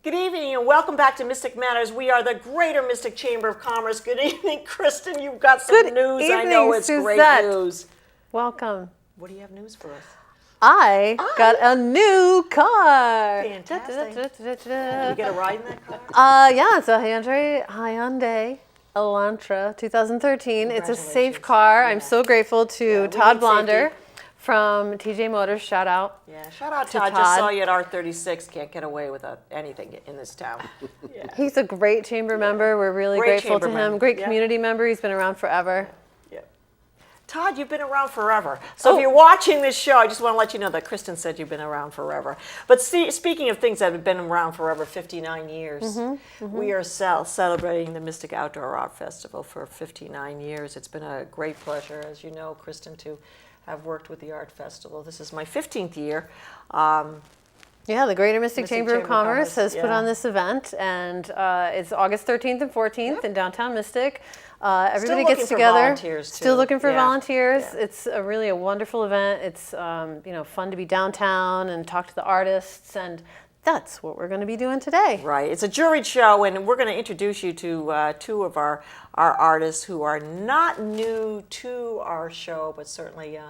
Good evening and welcome back to Mystic Matters. We are the Greater Mystic Chamber of Commerce. Good evening, Kristin. You've got some Good news. evening, I know it's Susette. great news. Welcome. What do you have news for us? I got a new car. Fantastic. Did we get a ride in that car? Yeah, it's a Hyundai Elantra 2013. It's a safe Congratulations. car. Yeah. I'm so grateful to Yeah, we Todd need Blonder safety. from TJ Motors. Shout out. Yeah, shout out To Todd. Just Todd. saw you at R36. Can't get away with anything in this town. Yeah. He's a great chamber member. We're really Great grateful to chamber him. member. Great Yeah. community member. He's been around forever. Yeah. Todd, you've been around forever. So if you're watching this show, I just want to let you know that Kristin said you've been around forever. But speaking of things that have been around forever, 59 years, we are celebrating the Mystic Outdoor Art Festival for 59 years. It's been a great pleasure, as you know, Kristin, to have worked with the Art Festival. This is my 15th year. Yeah, the Greater Mystic Mystic Chamber of Commerce has put yeah. on this event, and it's August 13th and 14th in downtown Mystic. Everybody looking gets for together. volunteers, too. Still looking for Yeah. volunteers. Yeah. It's really a wonderful event. It's fun to be downtown and talk to the artists, and that's what we're going to be doing today. Right. It's a juried show, and we're going to introduce you to two of our artists who are not new to our show, but certainly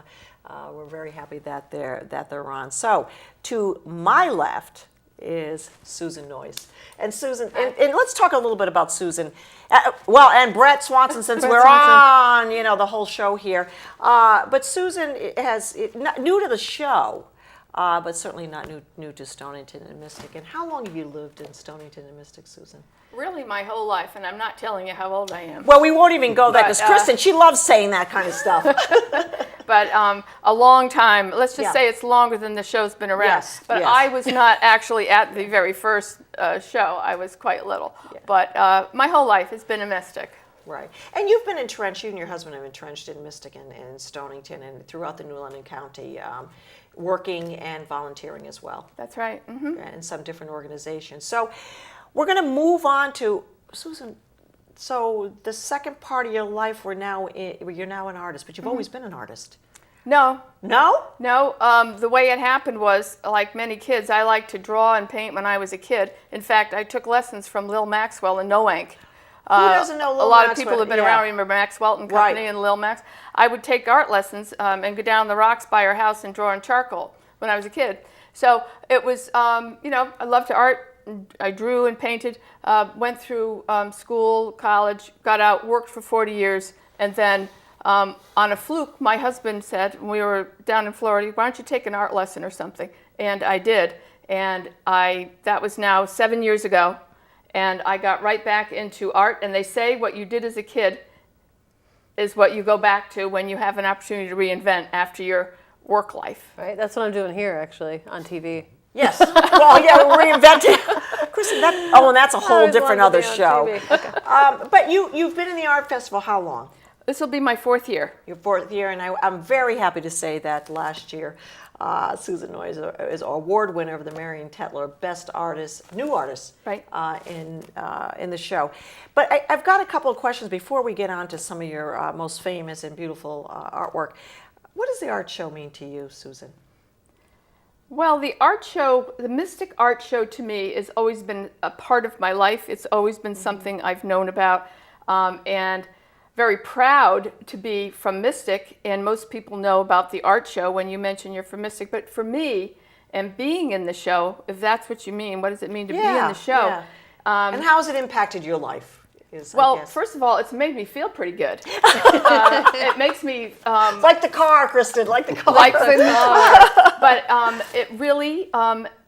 we're very happy that they're on. So, to my left is Susan Noyes. And Susan, and let's talk a little bit about Susan. And Brett Swanson, since we're on, the whole show here. But Susan not new to the show. But certainly not new to Stonington and Mystic. And how long have you lived in Stonington and Mystic, Susan? Really my whole life, and I'm not telling you how old I am. Well, we won't even go there because But, Kristin, she loves saying that kind of stuff. But a long time. Let's just Yeah. say it's longer than the show's been around. Yes, But yes. I was not actually at the very first show. I was quite little. Yeah. But my whole life has been a Mystic. Right. And you've been entrenched, you and your husband have entrenched in Mystic and Stonington and throughout the New London County, working and volunteering as well. That's right. Mm-hmm. In some different organizations. So we're going to move on to, Susan, so the second part of your life, you're now an artist, but you've always been an artist. No. No? No, the way it happened was, like many kids, I liked to draw and paint when I was a kid. In fact, I took lessons from Lil Maxwell and Noyes. Who doesn't know Lil A lot of Maxwell? people have been Yeah. around. Remember Max Welton Company Right. and Lil Max? I would take art lessons and go down the rocks by our house and draw in charcoal when I was a kid. So it was, I loved to art. I drew and painted, went through school, college, got out, worked for 40 years, and then on a fluke, my husband said, when we were down in Florida, why don't you take an art lesson or something? And I did. And that was now 7 years ago. And I got right back into art. And they say what you did as a kid is what you go back to when you have an opportunity to reinvent after your work life. Right? That's what I'm doing here, actually, on TV. Yes. Well, yeah, we're reinventing. Kristin, and that's a whole always different wanted to other be on show. TV. Okay. But you've been in the art festival how long? This will be my 4th year. Your 4th year, and I'm very happy to say that last year, Susan Noyes is award winner of the Marion Tetler Best Artist, New Artist, Right. in the show. But I've got a couple of questions before we get on to some of your most famous and beautiful artwork. What does the art show mean to you, Susan? Well, the art show, the Mystic Art Show to me has always been a part of my life. It's always been something I've known about, and very proud to be from Mystic. And most people know about the art show when you mention you're from Mystic. But for me, and being in the show, if that's what you mean, what does it mean to be in the show? Yeah. And how has it impacted your life? Well, first of all, it's made me feel pretty good. It makes me like the car, Kristin, like the car. like the car. But it really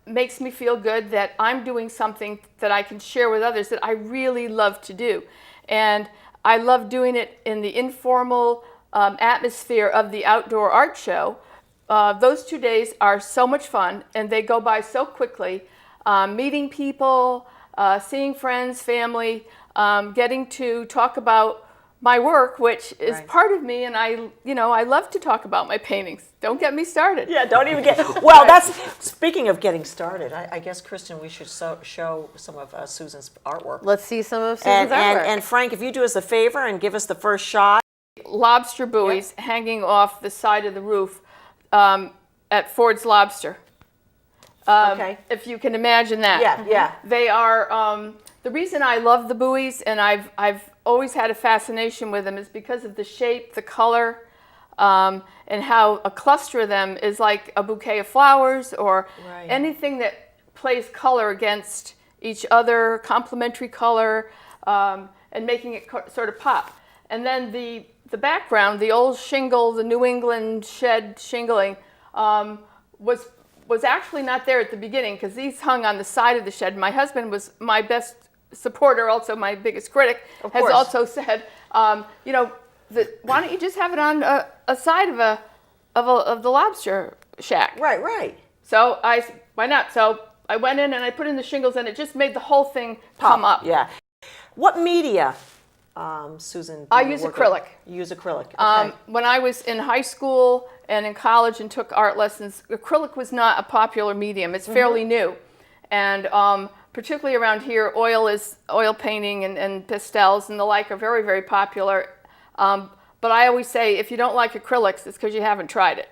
makes me feel good that I'm doing something that I can share with others that I really love to do. And I love doing it in the informal atmosphere of the outdoor art show. Those 2 days are so much fun, and they go by so quickly. Meeting people, seeing friends, family, getting to talk about my work, which is part of me, and I love to talk about my paintings. Don't get me started. Yeah, don't even get. Well, that's speaking of getting started. I guess, Kristin, we should show some of Susan's artwork. Let's see some of Susan's artwork. And Frank, if you do us a favor and give us the first shot. Lobster buoys hanging off the side of the roof at Ford's Lobster. Okay. If you can imagine that. Yeah, yeah. They are, the reason I love the buoys, and I've always had a fascination with them, is because of the shape, the color, and how a cluster of them is like a bouquet of flowers, or Right. anything that plays color against each other, complementary color, and making it sort of pop. And then the background, the old shingle, the New England shed shingling, was actually not there at the beginning, because these hung on the side of the shed. My husband was my best supporter, also my biggest critic, Of has course. also said, you know, why don't you just have it on a side of the lobster shack? Right, right. So why not? So I went in and I put in the shingles, and it just made the whole thing come up. Yeah. What media, Susan? do I you use work acrylic. with? You use acrylic. Okay. When I was in high school and in college and took art lessons, acrylic was not a popular medium. It's fairly new. And particularly around here, oil painting and pastels and the like are very, very popular. But I always say, if you don't like acrylics, it's because you haven't tried it.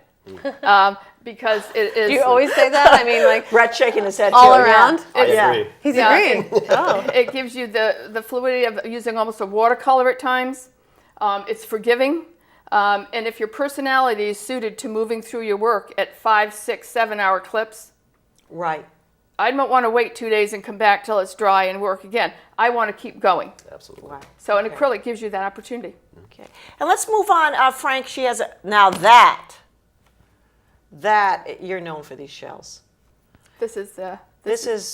Because it is... Do you always say that? I mean, like Brett's shaking his head all too. around? I Yeah. agree. He's Yeah. agreeing. Oh. It gives you the fluidity of using almost a watercolor at times. It's forgiving. And if your personality is suited to moving through your work at 5, 6, 7 hour clips, Right. I don't want to wait 2 days and come back till it's dry and work again. I want to keep going. Absolutely. Wow. So an Okay. acrylic gives you that opportunity. Okay. And let's move on. Frank, she has now that you're known for these shells. This is This is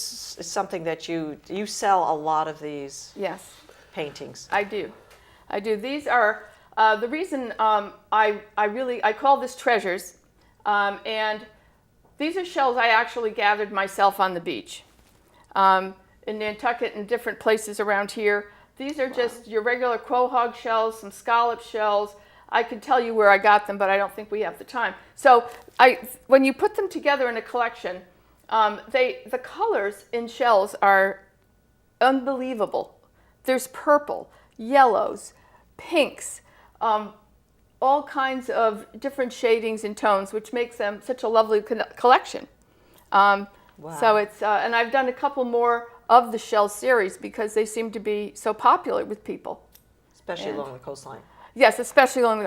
something that you sell a lot of these yes, paintings. I do. These are the reason I call this treasures, and these are shells I actually gathered myself on the beach, in Nantucket and different places around here. These are just your regular quahog shells, some scallop shells. I could tell you where I got them, but I don't think we have the time. So when you put them together in a collection, the colors in shells are unbelievable. There's purple, yellows, pinks, all kinds of different shadings and tones, which makes them such a lovely collection. So it's, and I've done a couple more of the shell series because they seem to be so popular with people. Especially along the coastline. Yes, especially on the,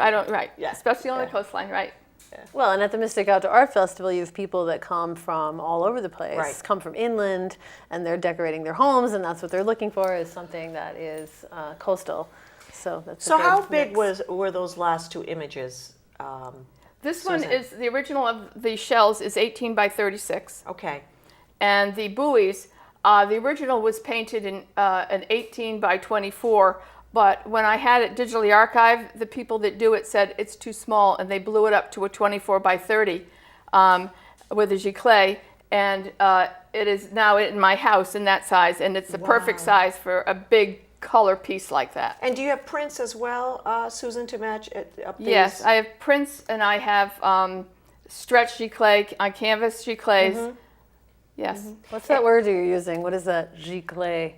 Yeah. especially on the Okay. coastline, right. Well, and at the Mystic Outdoor Art Festival, you have people that come from all over the place, Right. come from inland, and they're decorating their homes, and that's what they're looking for, is something that is coastal. So that's So a good how big mix. were those last two images? This one Susan. is, the original of the shells is 18 by 36. Okay. And the buoys, the original was painted in an 18 by 24, but when I had it digitally archived, the people that do it said it's too small, and they blew it up to a 24 by 30 with a giclée, and it is now in my house in that size, and it's the perfect Wow. size for a big color piece like that. And do you have prints as well, Susan, to match it up these? Yes, I have prints, and I have stretch giclée, canvas giclées. Yes. What's that word you're using? What is that? Giclée.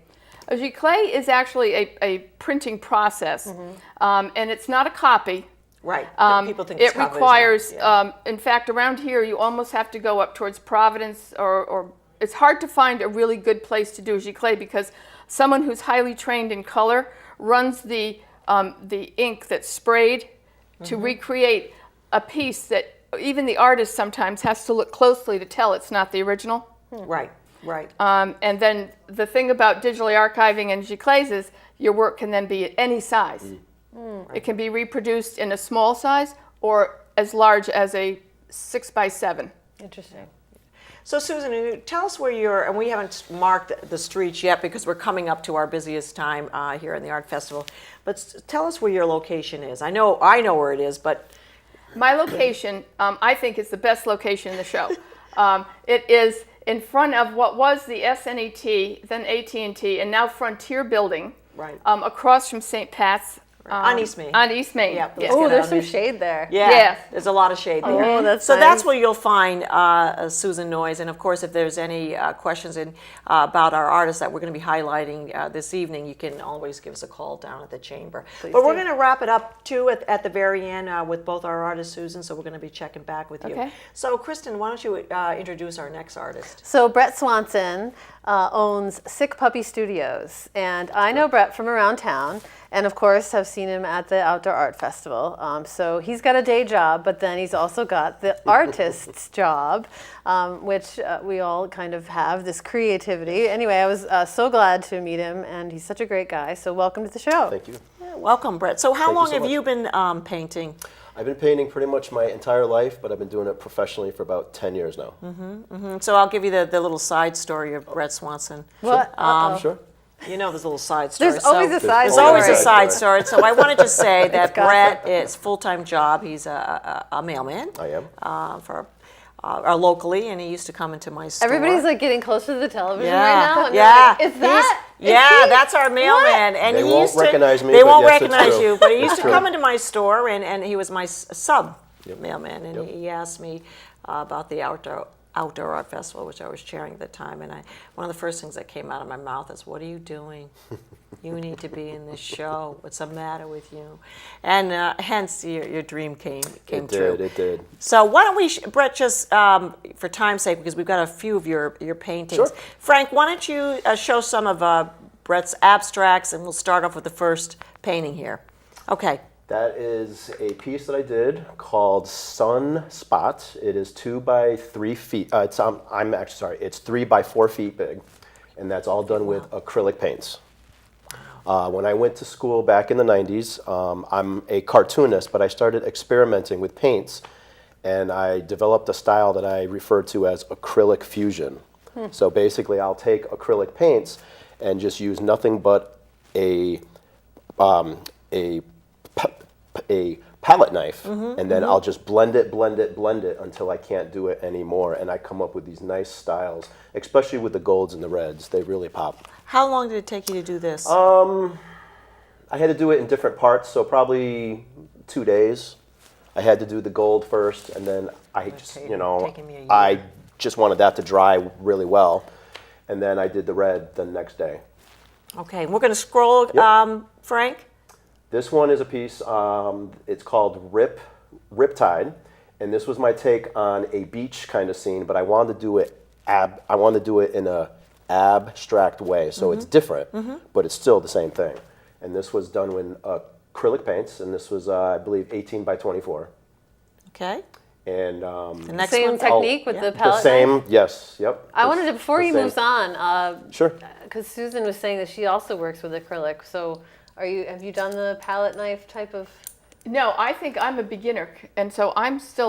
A giclée is actually a printing process, and it's not a copy. Right. People think It it's copies, requires, yeah. in fact, around here you almost have to go up towards Providence, or it's hard to find a really good place to do a giclée because someone who's highly trained in color runs the ink that's sprayed to recreate a piece that even the artist sometimes has to look closely to tell it's not the original. Right, right. And then the thing about digitally archiving and giclées is your work can then be at any size. It can be reproduced in a small size or as large as a 6 by 7. Interesting. So Susan, tell us where you're, and we haven't marked the streets yet because we're coming up to our busiest time here in the Art Festival, but tell us where your location is. I know where it is, but... My location, I think, is the best location in the show. It is in front of what was the SNET, then AT&T, and now Frontier Building, Right. across from St. Pat's On East Main. On East Main. Yeah, let's Yeah. get Oh, out there's on some this. shade there. Yeah, Yes. there's a lot of shade there. Oh, that's so that's nice. where you'll find Susan Noyes. And of course, if there's any questions about our artists that we're going to be highlighting this evening, you can always give us a call down at the chamber. But we're do. going to wrap it up too at the very end with both our artists, Susan. So we're going to be checking back with you. Okay. So Kristin, why don't you introduce our next artist? So Brett Swanson owns Sick Puppy Studios, and I know Brett from around town, and of course have seen him at the Outdoor Art Festival. So he's got a day job, but then he's also got the artist's job, which we all kind of have, this creativity. Anyway, I was so glad to meet him, and he's such a great guy. So welcome to the show. Thank you. Welcome, Brett. So how Thank you long so have much. you been painting? I've been painting pretty much my entire life, but I've been doing it professionally for about 10 years now. So I'll give you the little side story of Brett Swanson. What? Uh-oh. Sure. You know, there's a little side story. There's always a side There's always a story. side story. So I wanted to say that gossip. Brett is full-time job. He's a mailman. I am. For locally, and he used to come into my store. Everybody's like getting closer to the television yeah, right now. And they're yeah. like, is that? Is Yeah, he? that's our mailman, and They he won't used to. recognize me, They but won't yes, it's recognize true. you, but he used It's to true. come into my store, and he was my sub mailman, and Yep. he asked me about the outdoor art festival, which I was chairing at the time, and one of the first things that came out of my mouth is, "What are you doing? You need to be in this show. What's the matter with you?" And hence your dream came It true. did, it did. So why don't we, Brett, just for time's sake, because we've got a few of your paintings. Sure. Frank, why don't you show some of Brett's abstracts, and we'll start off with the first painting here. Okay. That is a piece that I did called Sun Spot. It is 2 by 3 feet. I'm actually sorry. It's 3 by 4 feet big, and that's all done with acrylic paints. When I went to school back in the 90s, I'm a cartoonist, but I started experimenting with paints, and I developed a style that I refer to as acrylic fusion. So basically, I'll take acrylic paints and just use nothing but a palette knife, and then I'll just blend it until I can't do it anymore, and I come up with these nice styles, especially with the golds and the reds. They really pop. How long did it take you to do this? I had to do it in different parts, so probably 2 days. I had to do the gold first, and then I just, taken me a year. I just wanted that to dry really well, and then I did the red the next day. Okay, we're going to scroll, Frank. This one is a piece, it's called Riptide, and this was my take on a beach kind of scene, but I wanted to do it in a abstract way, so it's different, but it's still the same thing. And this was done with acrylic paints, and this was, I believe, 18 by 24. Okay. And The next Same one. technique with yeah. the the palette same, knife? yes, yep. I wanted to, before the he same. moves on, Sure. because Susan was saying that she also works with acrylic. So, have you done the palette knife type of? No, I think I'm a beginner, and so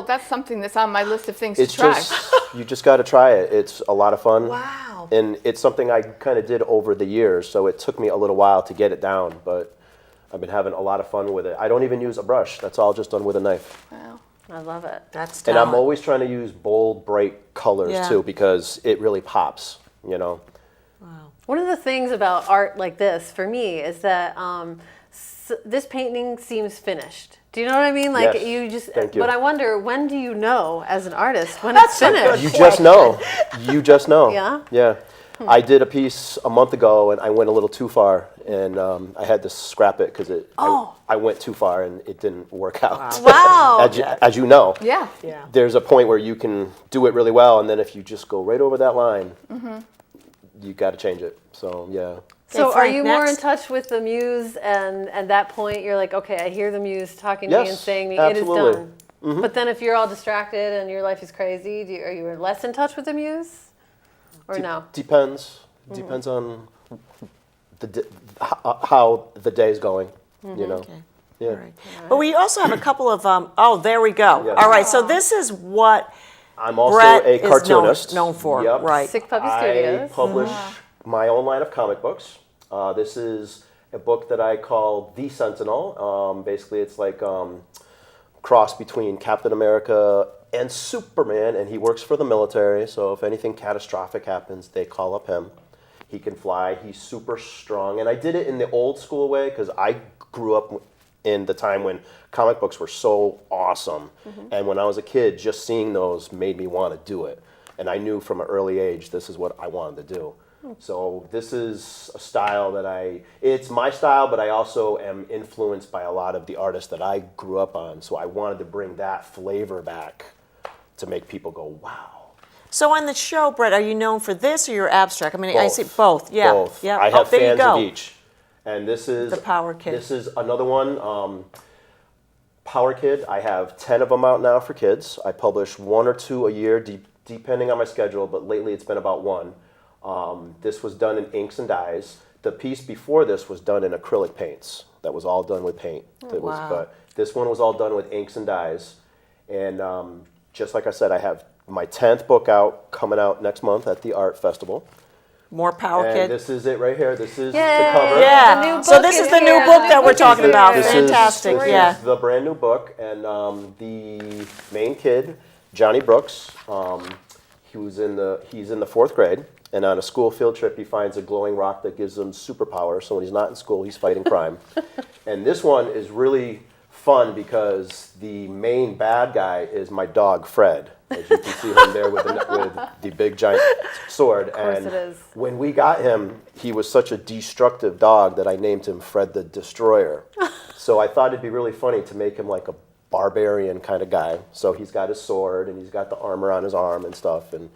that's something that's on my list of things It's to try. just, you just got to try it. It's a lot of fun. Wow. And it's something I kind of did over the years, so it took me a little while to get it down, but I've been having a lot of fun with it. I don't even use a brush. That's all just done with a knife. Wow. I love it. That's And talent. I'm always trying to use bold, bright colors Yeah. too, because it really pops, One of the things about art like this for me is that this painting seems finished. Do you know what I mean? Like Yes. you just. Thank you. But I wonder, when do you know as an artist when it's finished? You just know. You just know. Yeah? Yeah. I did a piece a month ago, and I went a little too far, and I had to scrap it because I went too far, and it didn't work out. Wow. As you know. Yeah. Yeah. There's a point where you can do it really well, and then if you just go right over that line, you got to change it. So yeah. So Okay, are Frank, you more in next. touch with the muse, and at that point you're like, okay, I hear the muse talking to me and Yes, saying me, absolutely. it is done. But then if you're all distracted and your life is crazy, are you less in touch with the muse, or no? Depends. Depends on how the day's going. Okay. Yeah. All right. But we also have a couple of, there we go. Yes. All right, so this is what I'm also Brett a is cartoonist. known for, Yep. right. Sick Puppy I Studios. publish my own line of comic books. This is a book that I call The Sentinel. Basically, it's like cross between Captain America and Superman, and he works for the military. So if anything catastrophic happens, they call up him. He can fly. He's super strong, and I did it in the old school way because I grew up in the time when comic books were so awesome. And when I was a kid, just seeing those made me want to do it. And I knew from an early age, this is what I wanted to do. So this is a style that it's my style, but I also am influenced by a lot of the artists that I grew up on. So I wanted to bring that flavor back to make people go, wow. So on the show, Brett, are you known for this or your abstract? I mean, I Both. see both. Yeah. Both. Yeah. I have there you fans go. of each. And this is The Power Kid. This is another one. Power Kid. I have 10 of them out now for kids. I publish 1 or 2 a year, depending on my schedule. But lately, it's been about 1. This was done in inks and dyes. The piece before this was done in acrylic paints. That was all done with paint. Wow. But this one was all done with inks and dyes. And just like I said, I have my 10th book out, coming out next month at the Art Festival. More Power And Kid. this is it right here. This is Yay. the cover. Yeah. The new So book this is is the new here. book The that new we're book talking is about. here. Fantastic. This Yeah. is the brand new book, and the main kid, Johnny Brooks, he's in the 4th grade, and on a school field trip, he finds a glowing rock that gives him superpowers. So when he's not in school, he's fighting crime. And this one is really fun because the main bad guy is my dog Fred. As you can see him there with the big giant sword. Of course and it is. when we got him, he was such a destructive dog that I named him Fred the Destroyer. So I thought it'd be really funny to make him like a barbarian kind of guy. So he's got his sword and he's got the armor on his arm and stuff. And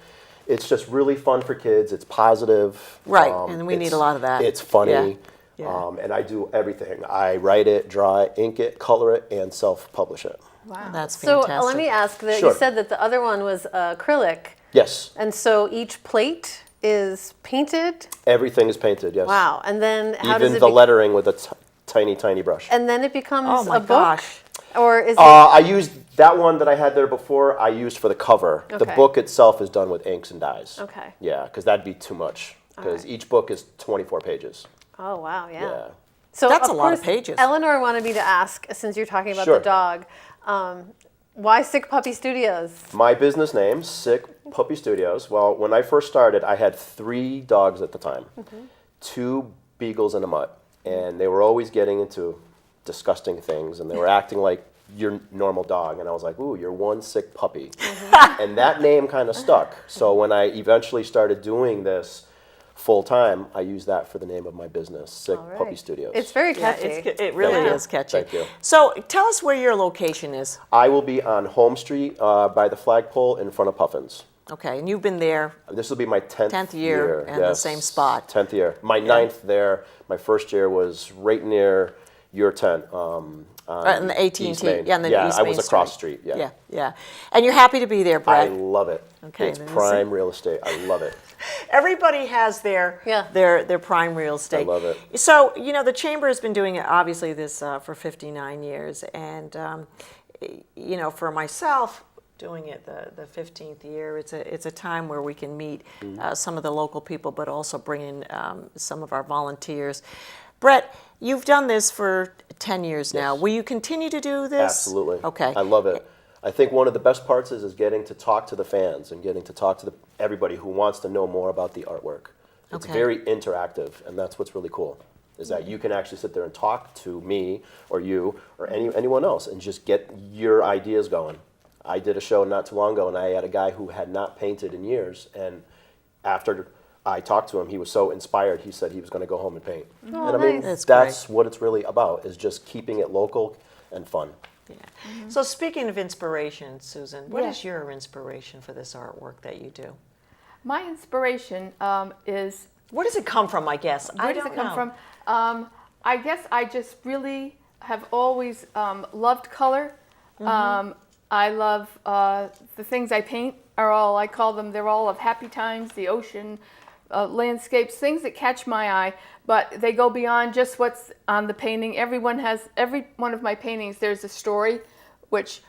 it's just really fun for kids. It's positive. Right, and we need a lot of that. It's funny. Yeah. Yeah. And I do everything. I write it, draw it, ink it, color it, and self-publish it. Wow. That's So fantastic. let me ask that Sure. you said that the other one was acrylic, Yes. and so each plate is painted. Everything is painted, yes. Wow! And then how does Even it? the lettering with a tiny, tiny brush. And then it becomes Oh my a book, gosh. or is it? I used that one that I had there before. I used for the cover. The Okay. book itself is done with inks and dyes. Okay. Yeah, because that'd be too much. Because right. each book is 24 pages. Oh wow! Yeah. Yeah. So That's a lot of course, pages. Eleanor wanted me to ask, since you're talking about Sure. the dog, why Sick Puppy Studios? My business name, Sick Puppy Studios. Well, when I first started, I had 3 dogs at the time, 2 beagles and a mutt, and they were always getting into disgusting things, and they were acting like your normal dog, and I was like, ooh, you're one sick puppy. And that name kind of stuck. So when I eventually started doing this full time, I used that for the name of my business, Sick All right. Puppy Studios. It's very Yeah, catchy. it really Thank you. is catchy. Thank you. So tell us where your location is. I will be on Home Street by the flagpole in front of Puffins. Okay, and you've been there. This will be my 10th year and the same spot. 10th year. My 9th there. My first year was right near your tent. In the AT&T, East Main. yeah, in the yeah, East I Main was across the street. Yeah. Yeah, yeah. And you're happy to be there, I Brett. love it. Okay, It's then prime real estate. I love it. Everybody has their Yeah. their prime real estate. I love it. So the chamber has been doing obviously this for 59 years, and for myself, doing it the 15th year, it's a time where we can meet some of the local people, but also bring in some of our volunteers. Brett, you've done this for 10 years now. Yes. Will you continue to do this? Absolutely. Okay. I love it. I think one of the best parts is getting to talk to the fans and getting to talk to everybody who wants to know more about the artwork. It's Okay. very interactive, and that's what's really cool, is that you can actually sit there and talk to me or you or anyone else and just get your ideas going. I did a show not too long ago, and I had a guy who had not painted in years, and after I talked to him, he was so inspired, he said he was going to go home and paint. Oh, and I mean, nice. That's what it's really about, is just keeping it local and fun. Yeah. So speaking of inspiration, Susan, what Yeah. is your inspiration for this artwork that you do? My inspiration is, Where does it come from, I guess? where does it come from? I guess I just really have always loved color. I love the things I paint are all, I call them, they're all of happy times, the ocean, landscapes, things that catch my eye, but they go beyond just what's on the painting. Every one of my paintings, there's a story, which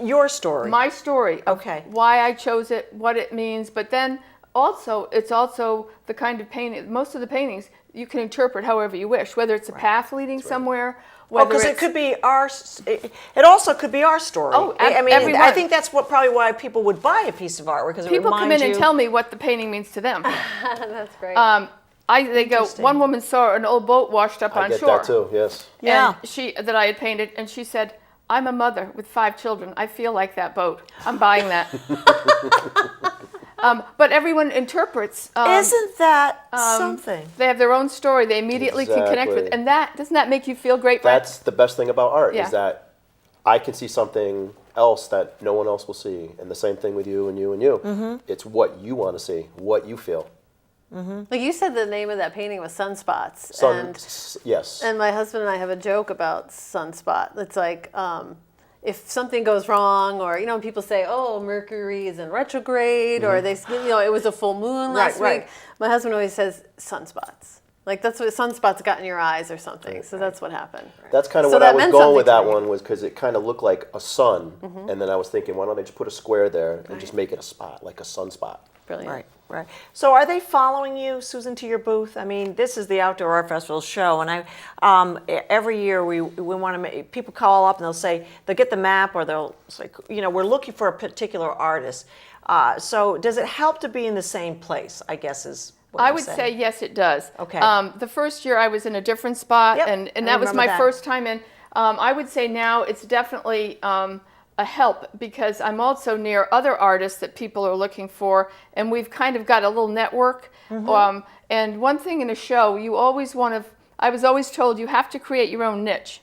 Your story. my story of Okay. why I chose it, what it means, but then also it's also the kind of painting, most of the paintings you can interpret however you wish, whether it's a path leading somewhere, whether because it it's could be our. It also could be our story. Oh, I mean, everyone. I think that's probably why people would buy a piece of artwork because it people reminds come in you. and tell me what the painting means to them. That's great. They go, Interesting. one woman saw an old boat washed up I on get shore. that too. Yes. Yeah. And that I had painted, and she said, I'm a mother with 5 children. I feel like that boat. I'm buying that. But everyone interprets. Isn't that something? They have their own story. They immediately can connect with. Exactly. And doesn't that make you feel great, Brett? That's the best thing about art Yeah. is that I can see something else that no one else will see, and the same thing with you and you and you. Mm-hmm. It's what you want to see, what you feel. Like you said, the name of that painting was Sunspots. Yes. And my husband and I have a joke about sunspot. It's like if something goes wrong, or when people say, "Oh, Mercury is in retrograde," or they, it was a full moon last Right. week. My husband always says sunspots. Like that's what sunspots got in your eyes or something. So that's what happened. That's kind of So what that I was meant going with something that to me. one, was because it kind of looked like a sun, and then I was thinking, why don't they just put a square there and just make it a spot, like a sunspot? Brilliant. Right. So are they following you, Susan, to your booth? I mean, this is the Outdoor Art Festival show, and every year we want to make, people call up and they'll get the map, or they'll say, we're looking for a particular artist. So does it help to be in the same place, I guess is what I you're would saying. say yes, it does. Okay. The first year I was in a different spot, Yep, and I that was remember my that. first time in. I would say now it's definitely a help, because I'm also near other artists that people are looking for, and we've kind of got a little network. Mm-hmm. And one thing in a show, you always I was always told you have to create your own niche.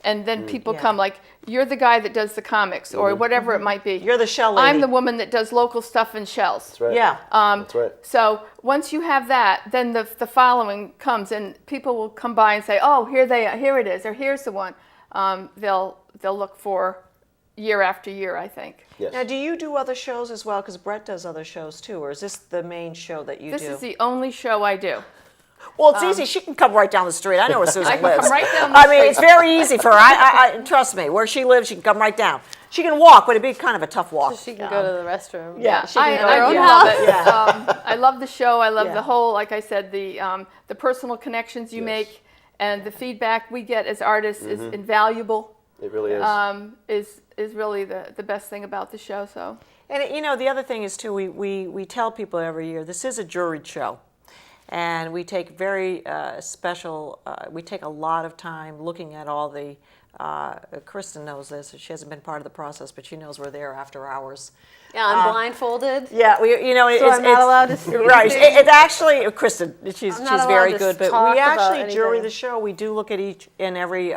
And then people yeah. come like, you're the guy that does the comics, or whatever it might be. You're the shell lady. I'm the woman that does local stuff in shells. That's right. Yeah. That's right. So once you have that, then the following comes, and people will come by and say, "Oh, here it is, or here's the one." They'll look for year after year, I think. Yes. Now, do you do other shows as well? Because Brett does other shows too, or is this the main show that you This do? is the only show I do. Well, it's easy. She can come right down the street. I know where Susan I can lives. come right down the I mean, street. it's very easy for her. I trust me. Where she lives, she can come right down. She can walk, but it'd be kind of a tough walk. She can go to the restroom. Yeah, she can go I to her do own love house. it. I love the show. I love Yeah. the whole, like I said, the personal connections you Yes. make, and the feedback we get as artists is invaluable. It really is. Is really the best thing about the show. So. And the other thing is too, we tell people every year, this is a juried show. And we take very special, we take a lot of time looking at all the, Kristin knows this, she hasn't been part of the process, but she knows we're there after hours. Yeah, I'm blindfolded. Yeah, So I'm not allowed to see right. anything. It's actually Kristin. She's I'm not allowed very to good, but talk we about actually jury anything. the show. We do look at each and every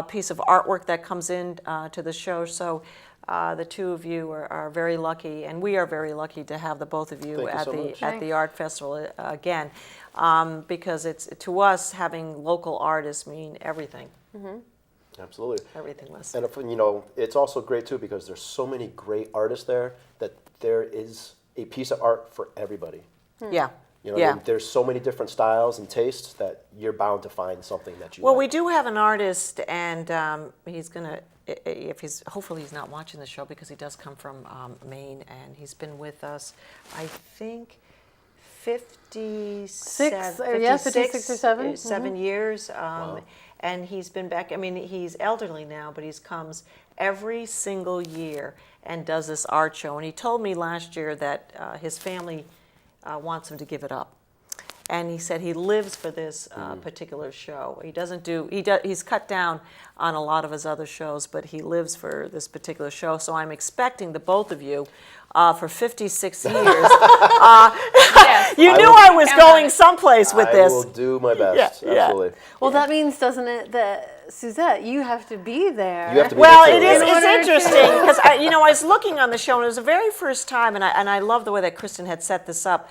piece of artwork that comes in to the show. So the two of you are very lucky, and we are very lucky to have the both of you Thank you at so the much. at the art festival again, because it's to us having local artists mean everything. Absolutely. Everything was. And it's also great too, because there's so many great artists there that there is a piece of art for everybody. Yeah. I mean, there's so many different styles and tastes that you're bound to find something that you Well, like. we do have an artist, and he's gonna. Hopefully he's not watching the show, because he does come from Maine, and he's been with us, I think, 56 or 7. 7 years. And he's been back. I mean, he's elderly now, but he comes every single year and does this art show. And he told me last year that his family wants him to give it up. And he said he lives for this particular show. He doesn't do, he's cut down on a lot of his other shows, but he lives for this particular show. So I'm expecting the both of you for 56 years. Yes. You knew I was going someplace with I this. will do my best. Yeah, yeah. Absolutely. Well, that means, doesn't it, that Susette, you have to be there. You have to be Well, there too, it is. yeah. It's interesting because I was looking on the show, and it was the very first time, and I love the way that Kristin had set this up.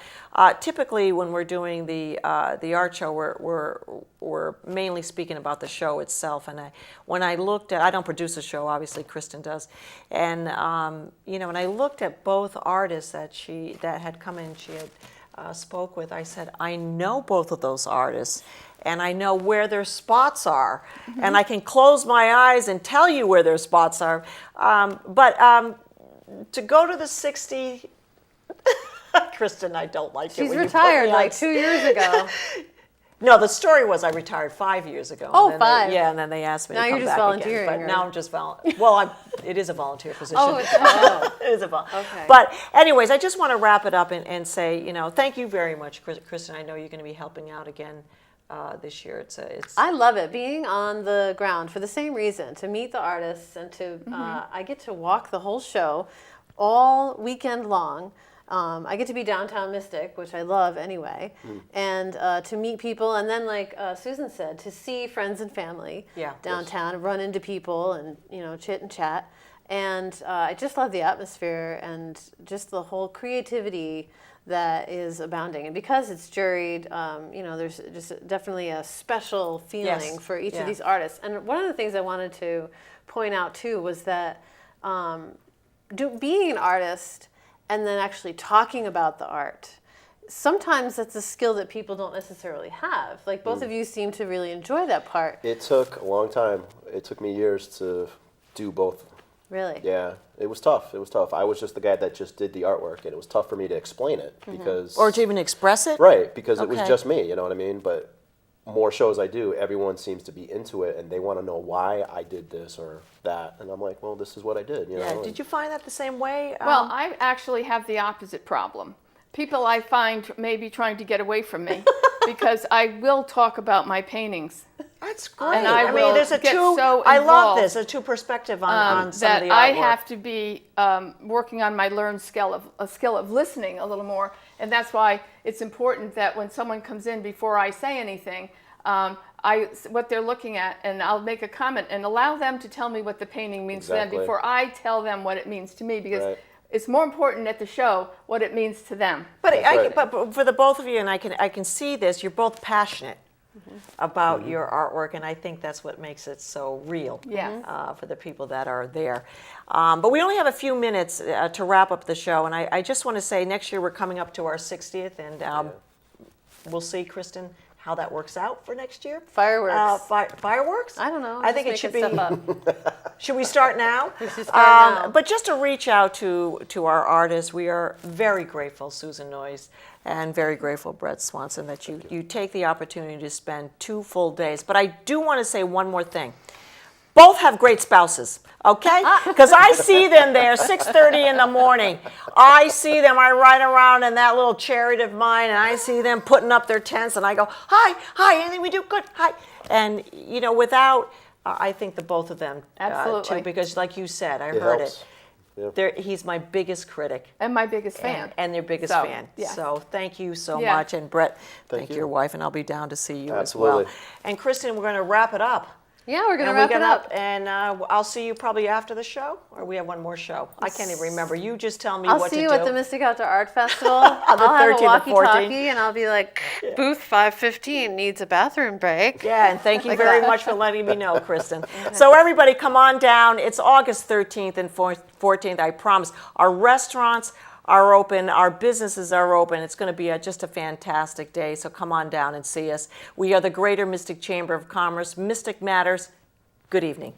Typically, when we're doing the art show, we're mainly speaking about the show itself. And when I looked at, I don't produce a show, obviously Kristin does, and when I looked at both artists that had come in, she had spoke with, I said, I know both of those artists. And I know where their spots are, and I can close my eyes and tell you where their spots are. But to go to the 60, Kristin, I don't like it. She's when you put retired me like on- 2 years ago. No, the story was I retired 5 years ago. Oh, and then 5. Yeah, and then they asked me Now to you're come just back volunteering, again. But or- now I'm just it is a volunteer position. Oh, it's oh. It is a Okay. But anyways, I just want to wrap it up and say, thank you very much, Kristin. I know you're going to be helping out again this year. It's I love it being on the ground for the same reason, to meet the artists and to I get to walk the whole show all weekend long. I get to be downtown Mystic, which I love anyway, and to meet people, and then like Susan said, to see friends and family downtown, run into people, and chit and chat, and I just love the atmosphere and just the whole creativity that is abounding. And because it's juried, there's just definitely a special feeling for each of these artists. And one of the things I wanted to point out too was that being an artist and then actually talking about the art, sometimes that's a skill that people don't necessarily have. Like both of you seem to really enjoy that part. It took a long time. It took me years to do both. Really? Yeah, it was tough. It was tough. I was just the guy that just did the artwork, and it was tough for me to explain it because... or to even express it. Right, because it was Okay. just me, you know what I mean? But more shows I do, everyone seems to be into it, and they want to know why I did this or that. And I'm like, well, this is what I did, you Yeah. know? Did you find that the same way? Well, I actually have the opposite problem. People I find may be trying to get away from me because I will talk about my paintings. That's great. And I mean, will there's a get two. so I love involved, this. A two perspective on some that of the artwork. I have to be working on my learned skill of listening a little more, and that's why it's important that when someone comes in, before I say anything, what they're looking at, and I'll make a comment and allow them to tell me what the painting means to them Exactly. before I tell them what it means to me, because Right. it's more important at the show what it means to them. But right. but for the both of you, and I can see this. You're both passionate about your artwork, and I think that's what makes it so real. Yes. For the people that are there. But we only have a few minutes to wrap up the show, and I just want to say next year we're coming up to our 60th, and we'll see, Kristin, how that works out for next year. Fireworks. Fireworks? I don't know. I think it just should making be. stuff up. Should we start now? We should start now. But just to reach out to our artists, we are very grateful, Susan Noyes, and very grateful, Brett Swanson, that you take the opportunity to spend 2 full days. But I do want to say one more thing. Both have great spouses, okay? Because I see them there 6:30 in the morning. I see them, I ride around in that little chariot of mine, and I see them putting up their tents, and I go, hi, anything we do? Good, hi. And, without, I think the both of them, Absolutely. too, because like you said, I It heard helps. Yeah. he's my biggest critic. And my biggest fan. And their biggest So, fan. yes. So thank you so Yeah. much. And Brett, thank you. your wife, and I'll be down to see you Absolutely. as well. And Kristin, we're going to wrap it up. Yeah, we're going to And wrap it up. And I'll see you probably after the show, or we have one more show. I can't even remember. You just tell me I'll what to see you do. at the Mystic Outdoor Art Festival. I'll have 13th a and 14th. walkie-talkie, and I'll be like, booth 515 needs a bathroom break. Yeah, and thank you Like very that. much for letting me know, Kristin. So everybody come on down. It's August 13th and 14th, I promise. Our restaurants are open. Our businesses are open. It's going to be just a fantastic day, so come on down and see us. We are the Greater Mystic Chamber of Commerce. Mystic Matters. Good evening.